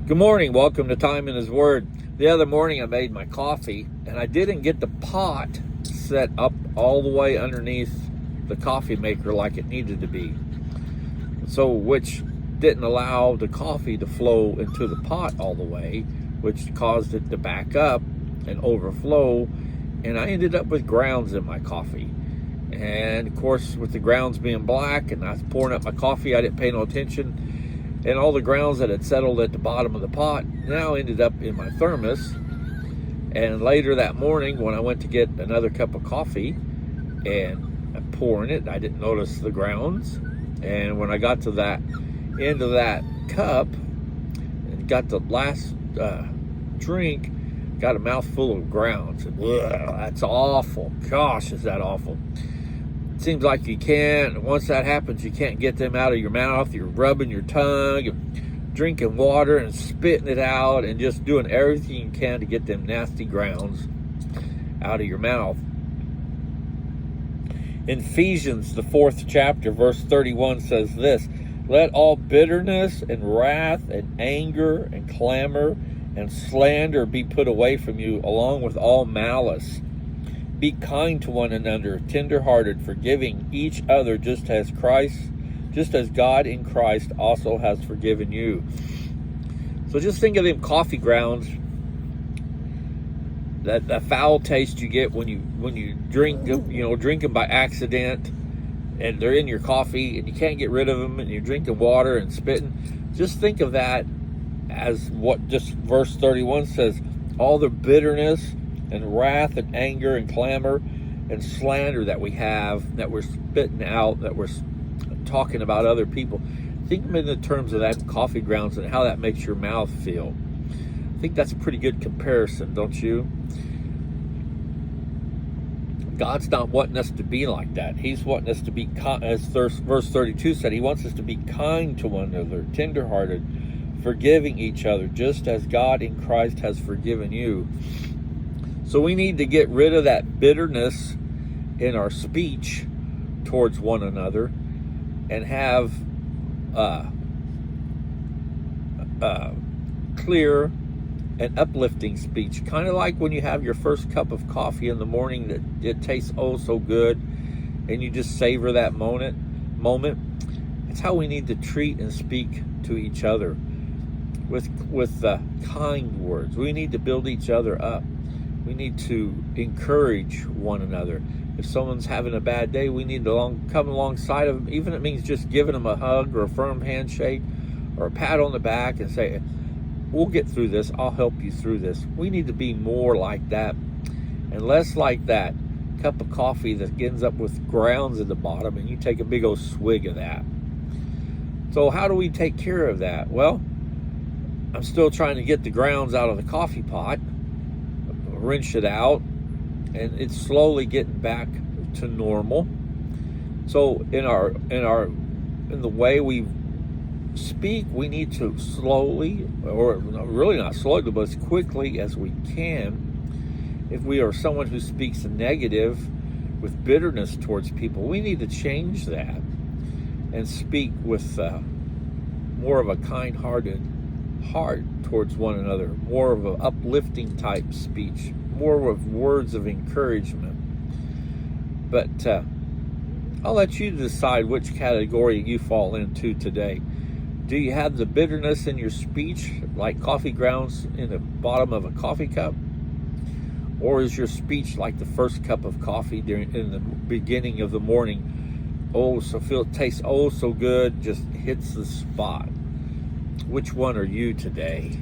Good morning. Welcome to Time in His Word. The other morning I made my coffee and I didn't get the pot set up all the way underneath the coffee maker like it needed to be. So, which didn't allow the coffee to flow into the pot all the way, which caused it to back up and overflow. And I ended up with grounds in my coffee. And of course, with the grounds being black and I was pouring up my coffee, I didn't pay no attention. And all the grounds that had settled at the bottom of the pot now ended up in my thermos. And later that morning, when I went to get another cup of coffee and I'm pouring it, I didn't notice the grounds. And when I got to that end of that cup and got the last drink, got a mouthful of grounds. And, that's awful. Gosh, is that awful. Seems like you can't, once that happens, you can't get them out of your mouth. You're rubbing your tongue and drinking water and spitting it out and just doing everything you can to get them nasty grounds out of your mouth. In Ephesians, the 4th chapter, verse 31 says this: "Let all bitterness and wrath and anger and clamor and slander be put away from you, along with all malice. Be kind to one another, tender-hearted, forgiving each other, just as God in Christ also has forgiven you." So just think of them coffee grounds, that foul taste you get when you drink them by accident, and they're in your coffee and you can't get rid of them, and you're drinking water and spitting. Just think of that as what just verse 31 says: all the bitterness and wrath and anger and clamor and slander that we have, that we're spitting out, that we're talking about other people. Think of it in the terms of that coffee grounds and how that makes your mouth feel. I think that's a pretty good comparison, don't you? God's not wanting us to be like that. He's wanting us to be, as verse 32 said, He wants us to be kind to one another, tenderhearted, forgiving each other, just as God in Christ has forgiven you. So we need to get rid of that bitterness in our speech towards one another and have clear and uplifting speech. Kind of like when you have your first cup of coffee in the morning, that it tastes oh so good and you just savor that moment. That's how we need to treat and speak to each other, with kind words. We need to build each other up. We need to encourage one another. If someone's having a bad day, we need to come alongside of them. Even if it means just giving them a hug or a firm handshake or a pat on the back and say, "We'll get through this. I'll help you through this." We need to be more like that and less like that cup of coffee that ends up with grounds at the bottom and you take a big old swig of that. So how do we take care of that? Well, I'm still trying to get the grounds out of the coffee pot, rinse it out, and it's slowly getting back to normal. So in the way we speak, we need to slowly, or really not slowly, but as quickly as we can. If we are someone who speaks negative with bitterness towards people, we need to change that and speak with more of a kind-hearted heart towards one another, more of an uplifting type speech, more of words of encouragement. But I'll let you decide which category you fall into today. Do you have the bitterness in your speech, like coffee grounds in the bottom of a coffee cup? Or is your speech like the first cup of coffee in the beginning of the morning? Tastes oh so good, just hits the spot. Which one are you today?